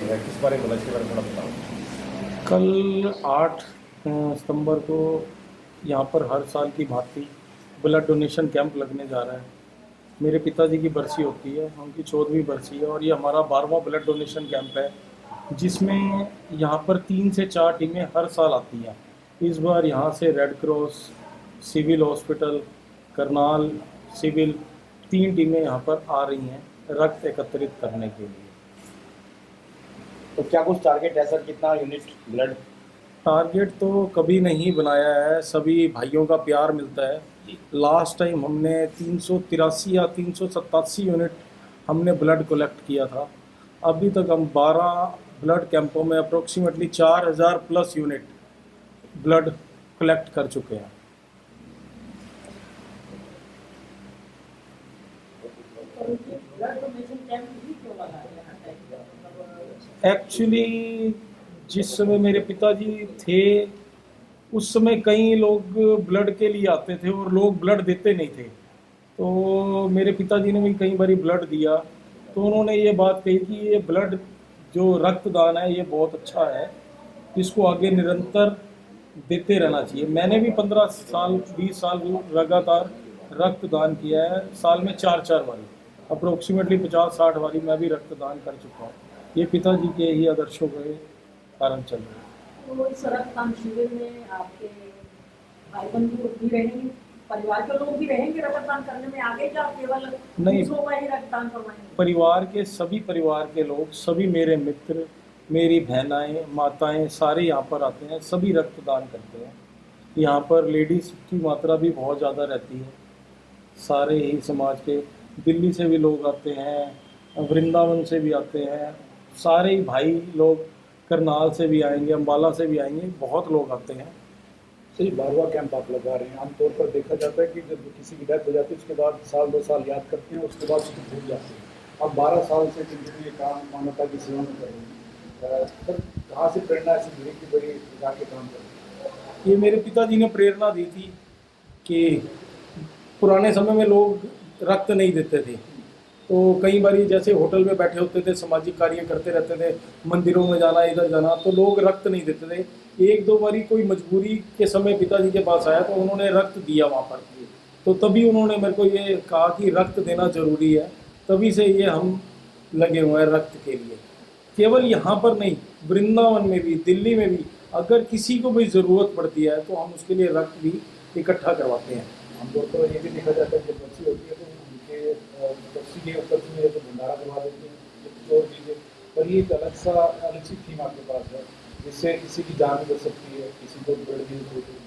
चलेगा, किस बारे में बोला, इसके बारे में थोड़ा बताओ। कल 8 सितंबर को यहाँ पर हर साल की भांति ब्लड डोनेशन कैंप लगने जा रहा है। मेरे पिताजी की बरसी होती है, उनकी 14वीं बरसी है और ये हमारा 12वां ब्लड डोनेशन कैंप है, जिसमें यहाँ पर 3 से 4 टीमें हर साल आती हैं। इस बार यहाँ से red cross, civil hospital, Karnal civil, 3 टीमें यहाँ पर आ रही हैं रक्त एकत्रित करने के लिए। तो क्या कुछ टारगेट है सर, कितना यूनिट ब्लड? टारगेट तो कभी नहीं बनाया है, सभी भाइयों का प्यार मिलता है। लास्ट टाइम हमने 383 या 387 यूनिट हमने ब्लड कलेक्ट किया था। अभी तक हम 12 ब्लड कैंपों में approximately 4000 plus unit blood collect कर चुके हैं। एक्चुअली जिस समय मेरे पिताजी थे उस समय कई लोग ब्लड के लिए आते थे और लोग ब्लड देते नहीं थे, तो मेरे पिताजी ने भी कई बार ब्लड दिया। तो उन्होंने ये बात कही कि ये ब्लड जो रक्तदान है ये बहुत अच्छा है, इसको आगे निरंतर देते रहना चाहिए। मैंने भी 15 साल 20 साल लगातार रक्तदान किया है, साल में 4-4 बारी, अप्रोक्सीमेटली 50-60 बारी मैं भी रक्तदान कर चुका हूँ। ये पिताजी के ही आदर्शों के कारण चल रहा है। तो इस रक्तदान शिविर में आपके भाई बंधु भी रहेंगे, परिवार के लोग भी रहेंगे रक्तदान करने में आगे, क्या केवल नहीं, दूसरों का ही रक्तदान करवाएंगे? परिवार के लोग, सभी मेरे मित्र, मेरी बहनाएं, माताएं, सारे यहाँ पर आते हैं, सभी रक्तदान करते हैं। यहाँ पर लेडीज़ की मात्रा भी बहुत ज़्यादा रहती है। सारे ही समाज के, दिल्ली से भी लोग आते हैं, वृंदावन से भी आते हैं, सारे ही भाई लोग, करनाल से भी आएंगे, अम्बाला से भी आएंगे, बहुत लोग आते हैं। सही 12वां कैंप आप लगा रहे हैं। आमतौर पर देखा जाता है कि जब किसी की डेथ हो जाती है उसके बाद साल 2 साल याद करते हैं, उसके बाद उसको भूल जाते हैं। अब 12 साल से जिंदगी काम मानवता की सेवा में कर रहे हैं, सर कहाँ से प्रेरणा ऐसी मिली कि बड़ी जाके काम कर रहे हैं? ये मेरे पिताजी ने प्रेरणा दी थी कि पुराने समय में लोग रक्त नहीं देते थे, तो कई बार जैसे होटल में बैठे होते थे, सामाजिक कार्य करते रहते थे, मंदिरों में जाना, इधर जाना, तो लोग रक्त नहीं देते थे। 1-2 बारी कोई मजबूरी के समय पिताजी के पास आया तो उन्होंने रक्त दिया वहाँ पर, तो तभी उन्होंने मेरे को ये कहा कि रक्त देना जरूरी है। तभी से ये हम लगे हुए हैं रक्त के लिए। केवल यहाँ पर नहीं, वृंदावन में भी, दिल्ली में भी अगर किसी को भी ज़रूरत पड़ती है तो हम उसके लिए रक्त भी इकट्ठा करवाते हैं। आमतौर पर ये भी देखा जाता है जब बच्ची होती है तो उनके बच्ची के ऊपर में तो भंडारा करवा देते हैं, कुछ और चीज़ें, पर ये एक अलग सी थीम आपके पास है जिससे किसी की जान भी बच सकती है, किसी को ब्लड भी होती है,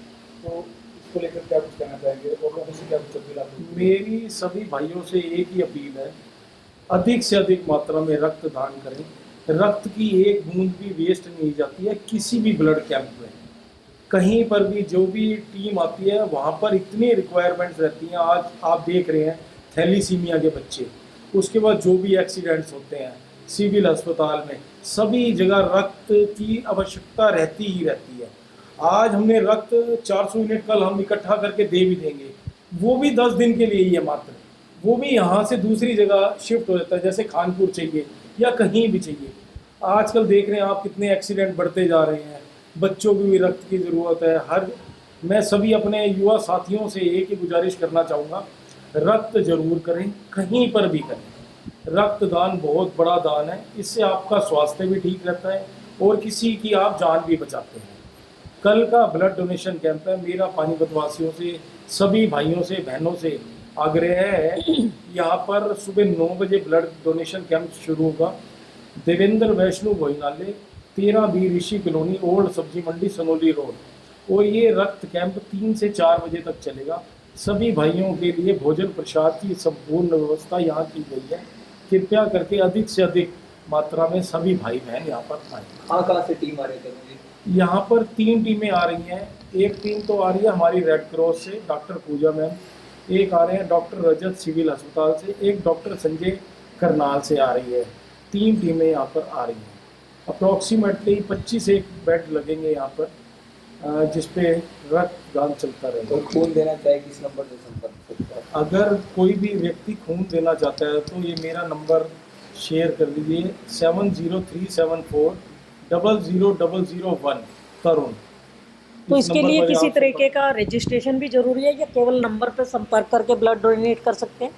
तो इसको लेकर क्या कुछ कहना चाहेंगे और लोगों से क्या कुछ अपील आपको? मेरी सभी भाइयों से एक ही अपील है, अधिक से अधिक मात्रा में रक्तदान करें। रक्त की एक बूंद भी वेस्ट नहीं जाती है किसी भी ब्लड कैंप में। कहीं पर भी जो भी टीम आती है वहाँ पर इतनी रिक्वायरमेंट्स रहती हैं। आज आप देख रहे हैं थैलीसीमिया के बच्चे, उसके बाद जो भी एक्सीडेंट्स होते हैं सिविल अस्पताल में, सभी जगह रक्त की आवश्यकता रहती ही रहती है। आज हमने रक्त 400 यूनिट कल हम इकट्ठा करके दे भी देंगे, वो भी 10 दिन के लिए ही है मात्र, वो भी यहाँ से दूसरी जगह शिफ्ट हो जाता है, जैसे खानपुर चाहिए या कहीं भी चाहिए। आजकल देख रहे हैं आप कितने एक्सीडेंट बढ़ते जा रहे हैं, बच्चों को भी रक्त की ज़रूरत है। मैं सभी अपने युवा साथियों से एक ही गुजारिश करना चाहूँगा, रक्त जरूर करें, कहीं पर भी करें। रक्तदान बहुत बड़ा दान है, इससे आपका स्वास्थ्य भी ठीक रहता है और किसी की आप जान भी बचाते हैं। कल का ब्लड डोनेशन कैंप है, मेरा पानीपत वासियों से, सभी भाइयों से, बहनों से आग्रह है, यहाँ पर सुबह 9 बजे ब्लड डोनेशन कैंप शुरू होगा। देवेंद्र वैष्णो भोजनालय, 13B ऋषि कॉलोनी, ओल्ड सब्जी मंडी, सनोली रोड। और ये रक्त कैंप 3 से 4 बजे तक चलेगा। सभी भाइयों के लिए भोजन प्रसाद की संपूर्ण व्यवस्था यहाँ की गई है। कृपया करके अधिक से अधिक मात्रा में सभी भाई बहन यहाँ पर आए। कहाँ से टीम आ रही है? यहाँ पर 3 टीमें आ रही हैं। एक टीम तो आ रही है हमारी रेड क्रॉस से, डॉक्टर पूजा मैम, एक आ रहे हैं डॉक्टर रजत सिविल अस्पताल से, एक डॉक्टर संजय करनाल से आ रही है। 3 टीमें यहाँ पर आ रही हैं। अप्रॉक्सीमेटली 25 एक बेड लगेंगे यहाँ पर, जिसपे रक्तदान चलता रहेगा। तो खून देना चाहे किस नंबर से संपर्क करता है? अगर कोई भी व्यक्ति खून देना चाहता है तो ये मेरा नंबर शेयर कर लीजिए 7037400001 तरुण। तो इस इसके नंबर लिए पर किसी आप तरीके का रजिस्ट्रेशन भी जरूरी है या केवल नंबर पर संपर्क करके ब्लड डोनेट कर सकते हैं?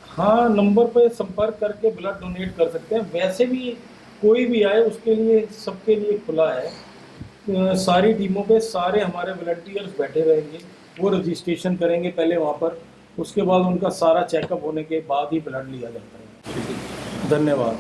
हाँ, नंबर पर संपर्क करके ब्लड डोनेट कर सकते हैं। वैसे भी कोई भी आए उसके लिए, सबके लिए खुला है। सारी टीमों पे सारे हमारे वॉलंटियर्स बैठे रहेंगे, वो रजिस्ट्रेशन करेंगे पहले वहाँ पर, उसके बाद उनका सारा चेकअप होने के बाद ही ब्लड लिया जाता है। धन्यवाद।